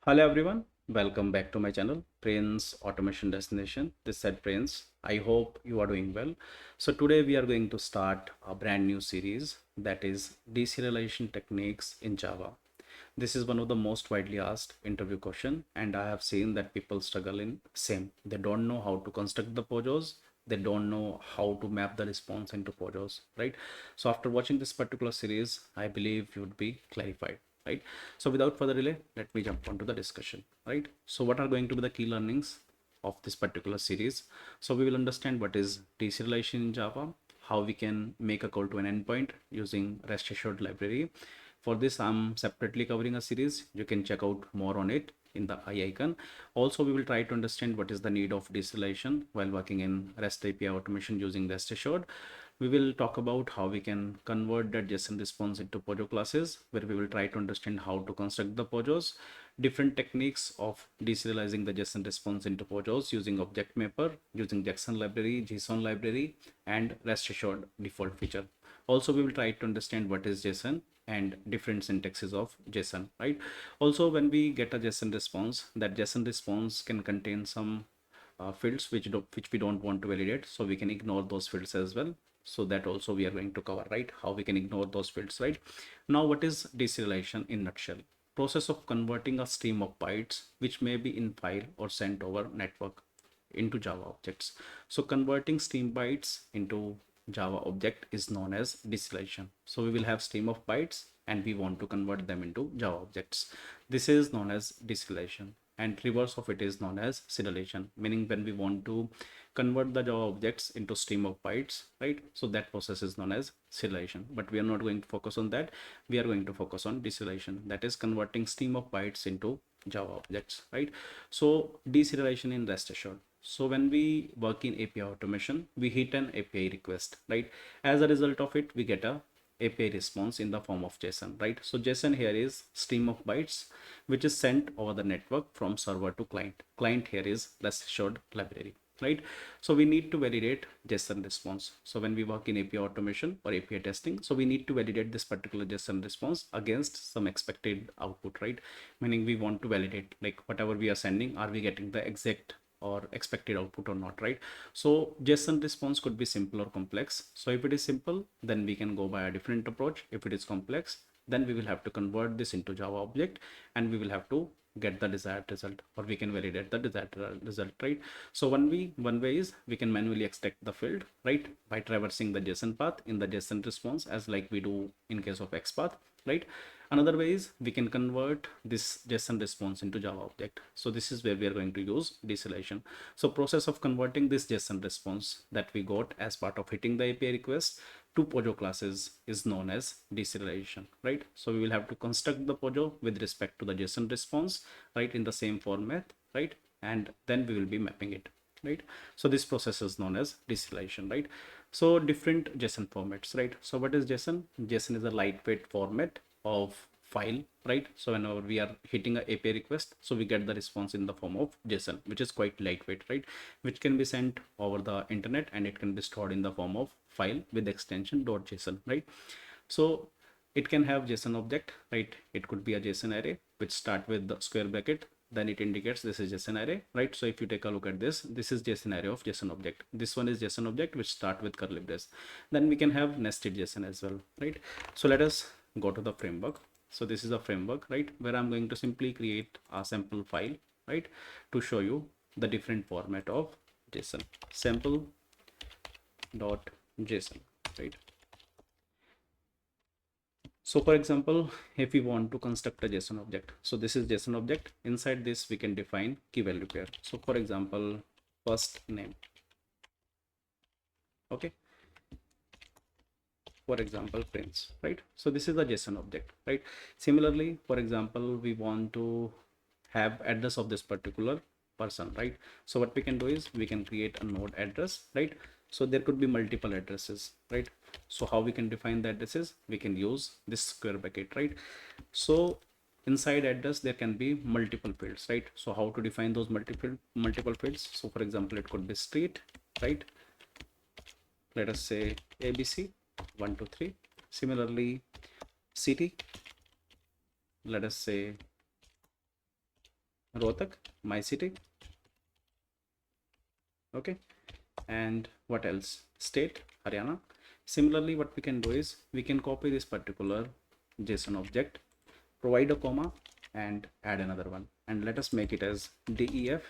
Hello everyone, welcome back to my channel Prince Automation Destination. This side Prince. I hope you are doing well. So today we are going to start a brand new series, that is deserialization techniques in Java. This is one of the most widely asked interview question, and I have seen that people struggle in same. They don't know how to construct the POJOs. They don't know how to map the response into POJOs, right? So after watching this particular series, I believe you would be clarified, right? So without further delay, let me jump on to the discussion, right? So what are going to be the key learnings of this particular series? So we will understand what is deserialization in Java, how we can make a call to an endpoint using REST assured library. For this, I'm separately covering a series. You can check out more on it in the I icon. Also, we will try to understand what is the need of deserialization while working in REST API automation using REST assured. We will talk about how we can convert that JSON response into POJO classes, where we will try to understand how to construct the POJOs, different techniques of deserializing the JSON response into POJOs using object mapper, using JSON library, JSON library, and REST assured default feature. Also, we will try to understand what is JSON and different syntaxes of JSON, right? Also, when we get a JSON response, that JSON response can contain some fields which we don't want to validate, so we can ignore those fields as well. So that also we are going to cover, right? How we can ignore those fields, right? Now, what is deserialization in nutshell? Process of converting a stream of bytes which may be in file or sent over network into Java objects. So converting stream bytes into Java object is known as deserialization. So we will have stream of bytes and we want to convert them into Java objects. This is known as deserialization, and reverse of it is known as serialization, meaning when we want to convert the Java objects into stream of bytes, right? So that process is known as serialization, but we are not going to focus on that. We are going to focus on deserialization, that is converting stream of bytes into Java objects, right? So deserialization in REST assured. So when we work in API automation, we hit an API request, right? As a result of it, we get a API response in the form of JSON, right? So JSON here is stream of bytes, which is sent over the network from server to client. Client here is REST assured library, right? So we need to validate JSON response. So when we work in API automation or API testing, so we need to validate this particular JSON response against some expected output, right? Meaning we want to validate, like, whatever we are sending, are we getting the exact or expected output or not, right? So JSON response could be simple or complex. So if it is simple, then we can go by a different approach. If it is complex, then we will have to convert this into Java object and we will have to get the desired result, or we can validate the desired result, right? So one way is we can manually extract the field, right, by traversing the JSON path in the JSON response, as like we do in case of XPath, right? Another way is we can convert this JSON response into Java object. So this is where we are going to use deserialization. So process of converting this JSON response that we got as part of hitting the API request to POJO classes is known as deserialization, right? So we will have to construct the POJO with respect to the JSON response, right, in the same format, right? And then we will be mapping it, right? So this process is known as deserialization, right? So different JSON formats, right? So what is JSON? JSON is a lightweight format of file, right? So whenever we are hitting a API request, so we get the response in the form of JSON, which is quite lightweight, right? Which can be sent over the internet and it can be stored in the form of file with extension .json, right? So it can have JSON object, right? It could be a JSON array which start with the square bracket, then it indicates this is JSON array, right? So if you take a look at this, this is JSON array of JSON object. This one is JSON object which start with curly brace. Then we can have nested JSON as well, right? So let us go to the framework. So this is a framework, right, where I'm going to simply create a sample file, right, to show you the different format of JSON. Sample.json, right? So for example, if we want to construct a JSON object, so this is JSON object. Inside this, we can define key value pair. So for example, first name, okay, for example, Prince, right? So this is a JSON object, right? Similarly, for example, we want to have address of this particular person, right? So what we can do is we can create a node address, right? So there could be multiple addresses, right? So how we can define the addresses? We can use this square bracket, right? So inside address there can be multiple fields, right? So how to define those multiple fields? So for example, it could be street, right? Let us say ABC 1 2 3. Similarly, city, let us say Rohtak, my city. Okay, and what else? State Haryana. Similarly, what we can do is we can copy this particular JSON object, provide a comma, and add another one, and let us make it as DEF.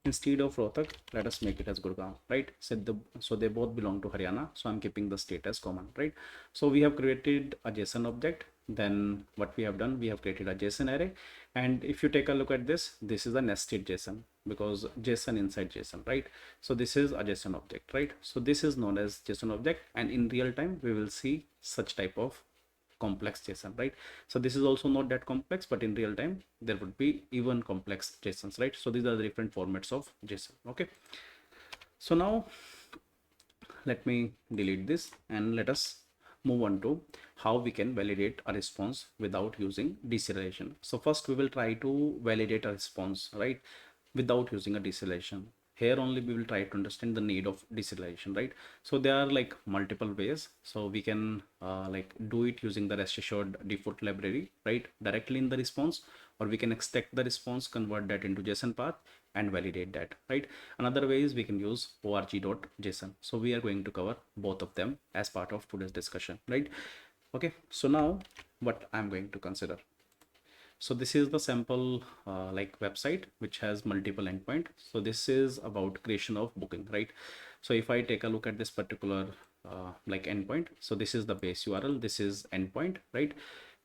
Instead of Rohtak, let us make it as Gurgaon, right? So they both belong to Haryana, so I'm keeping the state as common, right? So we have created a JSON object. Then what we have done, we have created a JSON array, and if you take a look at this, this is a nested JSON because JSON inside JSON, right? So this is a JSON object, right? So this is known as JSON object, and in real time we will see such type of complex JSON, right? So this is also not that complex, but in real time there would be even complex JSONs, right? So these are the different formats of JSON. Okay, so now let me delete this and let us move on to how we can validate a response without using deserialization. So first we will try to validate a response, right, without using a deserialization. Here only we will try to understand the need of deserialization, right? So there are like multiple ways. So we can like do it using the rest assured default library, right, directly in the response, or we can extract the response, convert that into JSON path and validate that, right? Another way is we can use org.json. So we are going to cover both of them as part of today's discussion, right? Okay, so now what I'm going to consider. So this is the sample like website which has multiple endpoint. So this is about creation of booking, right? So if I take a look at this particular like endpoint, so this is the base URL, this is endpoint, right?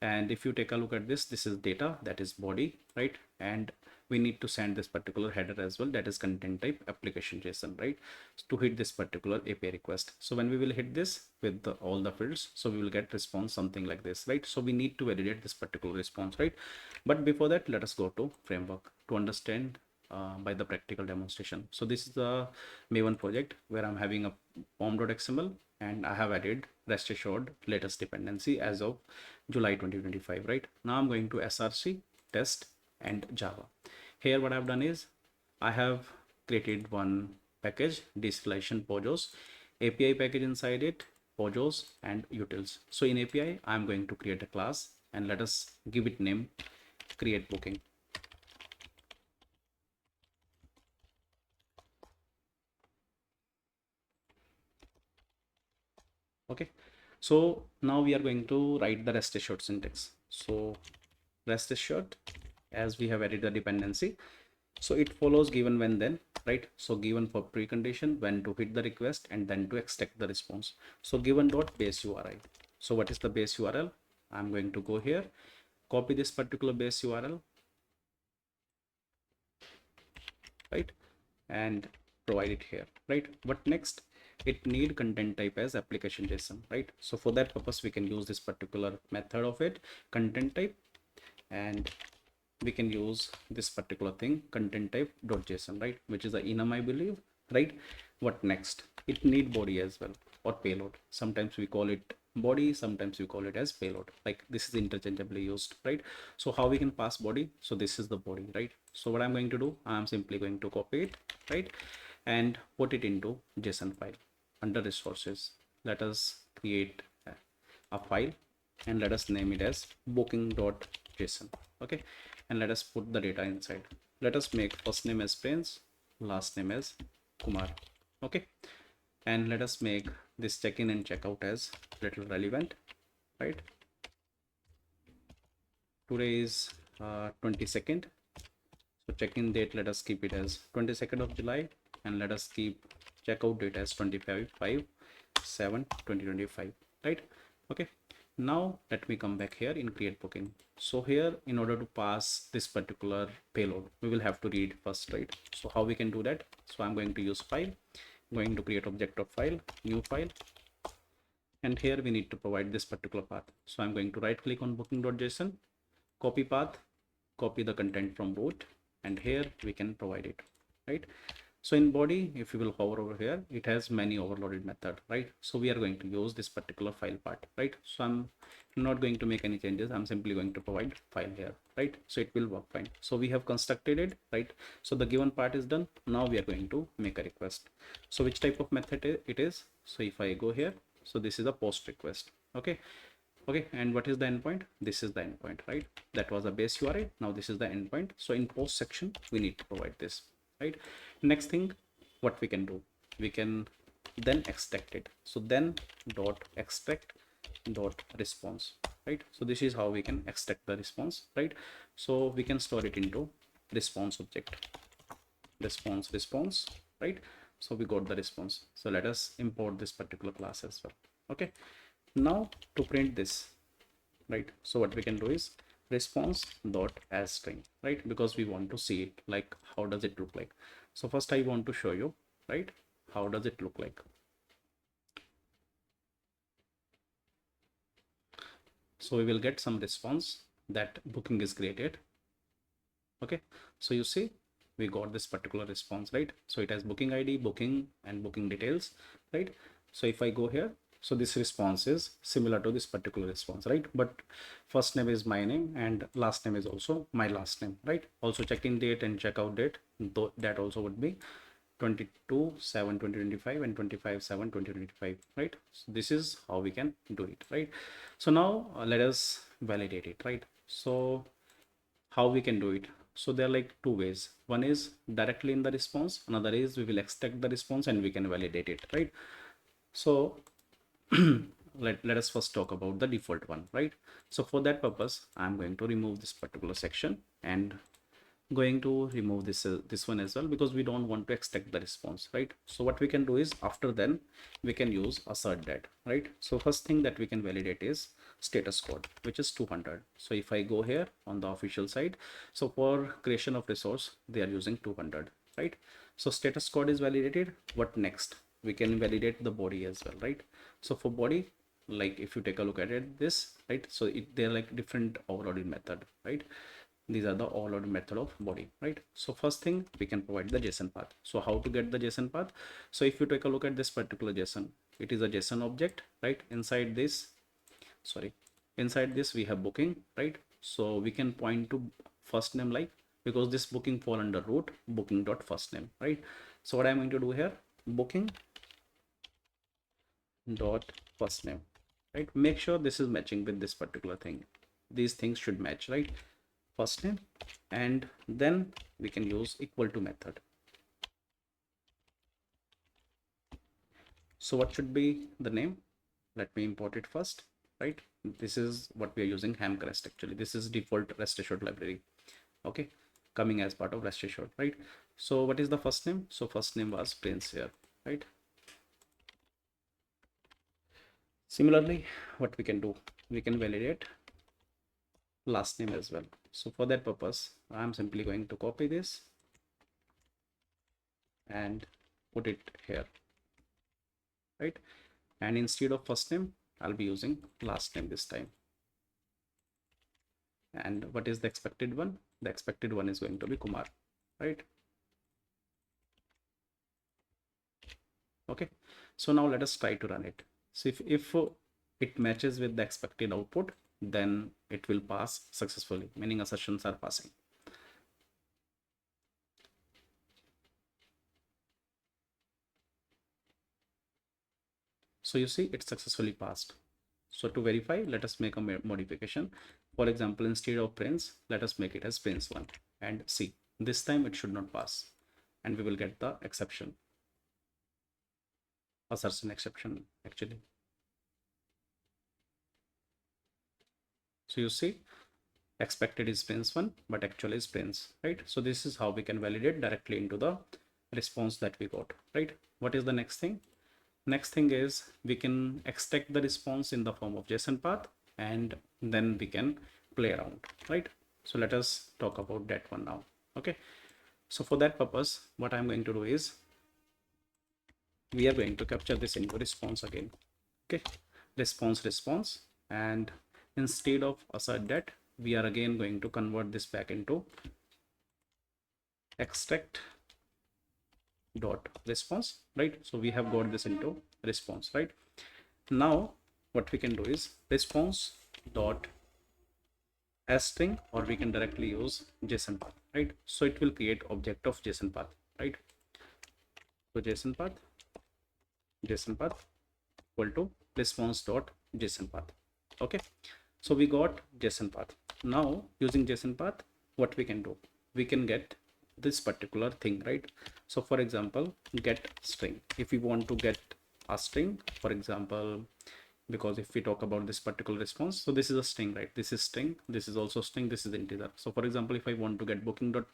And if you take a look at this, this is data, that is body, right? And we need to send this particular header as well, that is content type application JSON, right, to hit this particular API request. So when we will hit this with all the fields, so we will get response something like this, right? So we need to validate this particular response, right? But before that, let us go to framework to understand by the practical demonstration. So this is the Maven project where I'm having a pom.xml, and I have added rest assured latest dependency as of July 2025, right? Now I'm going to src test and Java. Here what I've done is I have created one package, Deserialization POJOs, API package inside it, POJOs and utils. So in API, I'm going to create a class, and let us give it name create booking. Okay, so now we are going to write the rest assured syntax. So rest assured, as we have added the dependency, so it follows given, when, then, right? So given for precondition, when to hit the request, and then to extract the response. So given dot base URI. So what is the base URL? I'm going to go here, copy this particular base URL, right, and provide it here, right? What next? It need content type as application JSON, right? So for that purpose, we can use this particular method of it, content type, and we can use this particular thing, content type dot JSON, right, which is the enum, I believe, right? What next? It need body as well, or payload. Sometimes we call it body, sometimes we call it as payload, like this is interchangeably used, right? So how we can pass body? So this is the body, right? So what I'm going to do, I'm simply going to copy it, right, and put it into JSON file under resources. Let us create a file and let us name it as booking.json. Okay, and let us put the data inside. Let us make first name as Prince, last name as Kumar. Okay, and let us make this check-in and checkout as little relevant, right? Today is 22nd, so check-in date, let us keep it as 22nd of July, and let us keep checkout date as 25/7/2025, right? Okay, now let me come back here in create booking. So here, in order to pass this particular payload, we will have to read first, right? So how we can do that? So I'm going to use file, I'm going to create object of file, new file, and here we need to provide this particular path. So I'm going to right click on booking.json, copy path, copy the content from boot, and here we can provide it, right? So in body, if you will hover over here, it has many overloaded method, right? So we are going to use this particular file part, right? So I'm not going to make any changes. I'm simply going to provide file here, right? So it will work fine. So we have constructed it, right? So the given part is done. Now we are going to make a request. So which type of method it is? So if I go here, so this is a post request. Okay, Okay, and what is the endpoint? This is the endpoint, right? That was a base URI. Now this is the endpoint. So in post section, we need to provide this, right? Next thing, what we can do, we can then extract it. So then dot extract dot response, right? So this is how we can extract the response, right? So we can store it into response object, response, right? So we got the response. So let us import this particular class as well. Okay, now to print this, right? So what we can do is response dot as string, right? Because we want to see it, like how does it look like. So first I want to show you, right, how does it look like. So we will get some response that booking is created. Okay, so you see we got this particular response, right? So it has booking ID, booking, and booking details, right? So if I go here, so this response is similar to this particular response, right? But first name is my name and last name is also my last name, right? Also check-in date and checkout date, that also would be 22/7/2025 and 25/7/2025, right? So this is how we can do it, right? So now let us validate it, right? So how we can do it? So there are like two ways. One is directly in the response, another is we will extract the response and we can validate it, right? So let us first talk about the default one, right? So for that purpose, I'm going to remove this particular section and going to remove this one as well, because we don't want to extract the response, right? So what we can do is after then we can use assert that, right? So first thing that we can validate is status code, which is 200. So if I go here on the official side, so for creation of resource they are using 200, right? So status code is validated. What next? We can validate the body as well, right? So for body, like if you take a look at it, this, right? So they're like different overloading method, right? These are the overload method of body, right? So first thing, we can provide the JSON path. So how to get the JSON path? So if you take a look at this particular JSON, it is a JSON object, right? Inside this we have booking, right? So we can point to first name, like, because this booking fall under root booking dot first name, right? So what I'm going to do here, booking dot first name, right? Make sure this is matching with this particular thing. These things should match, right? First name, and then we can use equal to method. So what should be the name? Let me import it first, right? This is what we are using, 𝒂𝒂. Actually this is default REST assured library, okay, coming as part of REST assured, right? So what is the first name? So first name was Prince here, right? Similarly, what we can do, we can validate last name as well. So for that purpose, I'm simply going to copy this and put it here, right? And instead of first name, I'll be using last name this time. And what is the expected one? The expected one is going to be Kumar, right? Okay, so now let us try to run it. So if it matches with the expected output, then it will pass successfully, meaning assertions are passing. So you see it successfully passed. So to verify, let us make a modification. For example, instead of Prince, let us make it as Prince1, and see, this time it should not pass and we will get the exception, assertion exception actually. So you see expected is Prince1 but actually is Prince, right? So this is how we can validate directly into the response that we got, right? What is the next thing? Next thing is we can extract the response in the form of JSON path and then we can play around, right? So let us talk about that one now. Okay, so for that purpose, what I'm going to do is we are going to capture this into response again. Okay, response, and instead of assert that, we are again going to convert this back into extract dot response, right? So we have got this into response, right? Now what we can do is response dot as string, or we can directly use JSON path, right? So it will create object of JSON path, right? So JSON path equal to response dot JSON path. Okay, so we got JSON path. Now using JSON path, what we can do, we can get this particular thing, right? So for example, get string. If we want to get a string, for example, because if we talk about this particular response, so this is a string, right? This is string, this is also string, this is integer. So for example, if I want to get booking dot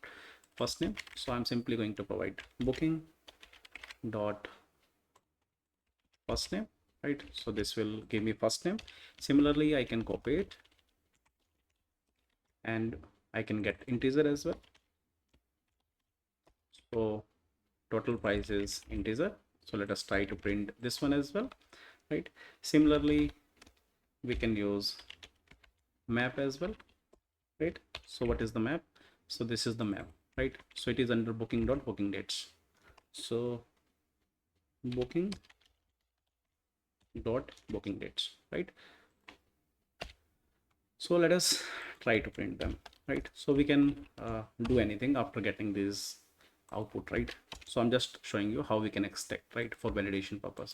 first name, so I'm simply going to provide booking dot first name, right? So this will give me first name. Similarly, I can copy it and I can get integer as well. So total price is integer. So let us try to print this one as well, right? Similarly, we can use map as well, right? So what is the map? So this is the map, right? So it is under booking dot booking dates. So booking dot booking dates, right? So let us try to print them, right? So we can do anything after getting this output, right? So I'm just showing you how we can extract, right, for validation purpose.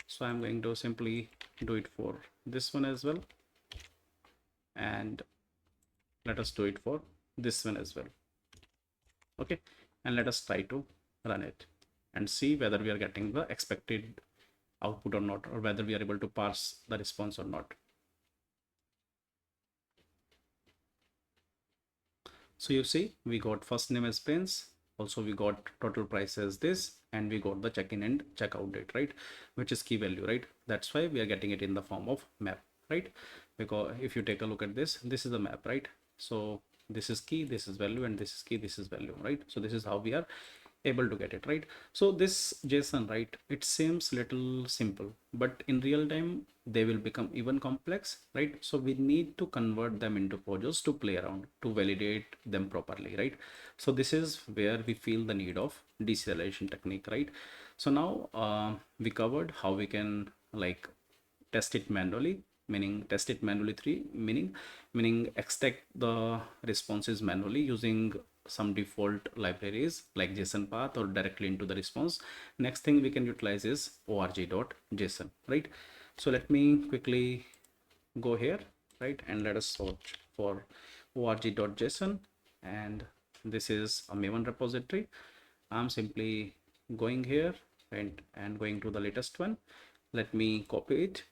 So I'm going to simply do it for this one as well, and let us do it for this one as well. Okay, and let us try to run it and see whether we are getting the expected output or not, or whether we are able to parse the response or not. So you see, we got first name as Prince, also we got total price as this, and we got the check-in and checkout date, right, which is key value, right? That's why we are getting it in the form of map, right? Because if you take a look at this, this is the map, right? So this is key, this is value, and this is key, this is value, right? So this is how we are able to get it, right? So this JSON, right, it seems little simple, but in real time they will become even complex, right? So we need to convert them into POJOs to play around, to validate them properly, right? So this is where we feel the need of deserialization technique, right? So now we covered how we can like test it manually, meaning test it manually meaning extract the responses manually using some default libraries like JSON path or directly into the response. Next thing we can utilize is org.json, right? So let me quickly go here, right, and let us search for org.json, and this is a Maven repository. I'm simply going here and going to the latest one. Let me copy it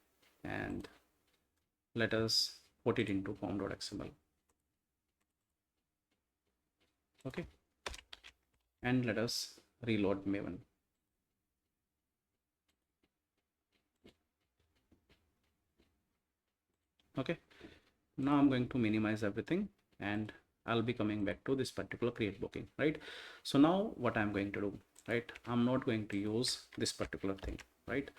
and let us put it into form.xml. Okay, and let us reload Maven. Okay, now I'm going to minimize everything and I'll be coming back to this particular create booking, right? So now what I'm going to do, right, I'm not going to use this particular thing, right?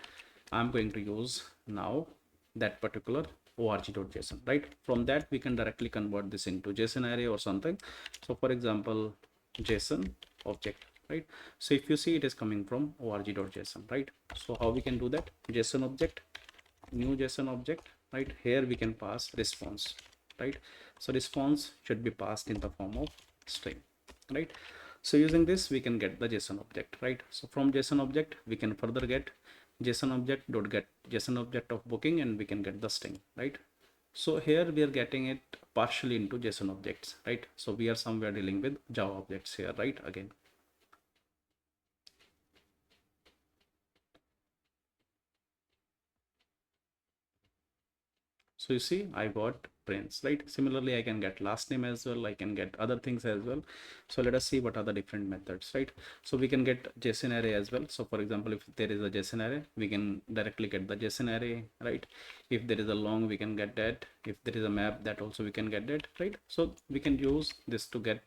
I'm going to use now that particular org.json, right? From that we can directly convert this into JSON array or something. So for example, JSON object, right? So if you see, it is coming from org.json, right? So how we can do that? JSON object, new JSON object, right? Here we can pass response, right? So response should be passed in the form of string, right? So using this we can get the JSON object, right? So from JSON object we can further get JSON object dot get JSON object of booking, and we can get the string, right? So here we are getting it partially into JSON objects, right? So we are somewhere dealing with Java objects here, right? Again, so you see, I got Prince, right? Similarly, I can get last name as well. I can get other things as well. So let us see what are the different methods, right? So we can get JSON array as well. So for example, if there is a JSON array, we can directly get the JSON array, right? If there is a long, we can get that. If there is a map, that also we can get that, right? So we can use this to get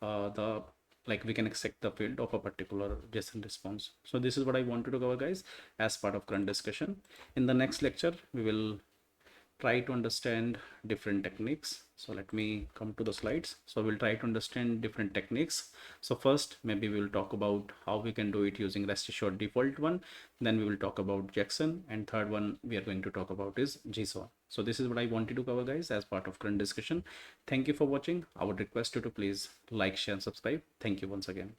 we can extract the field of a particular JSON response. So this is what I wanted to cover, guys, as part of current discussion. In the next lecture, we will try to understand different techniques. So let me come to the slides. So we'll try to understand different techniques. So first, maybe we'll talk about how we can do it using rest assured default one. Then we will talk about Jackson, and third one we are going to talk about is JSON. So this is what I wanted to cover, guys, as part of current discussion. Thank you for watching. I would request you to please like, share, and subscribe. Thank you once again.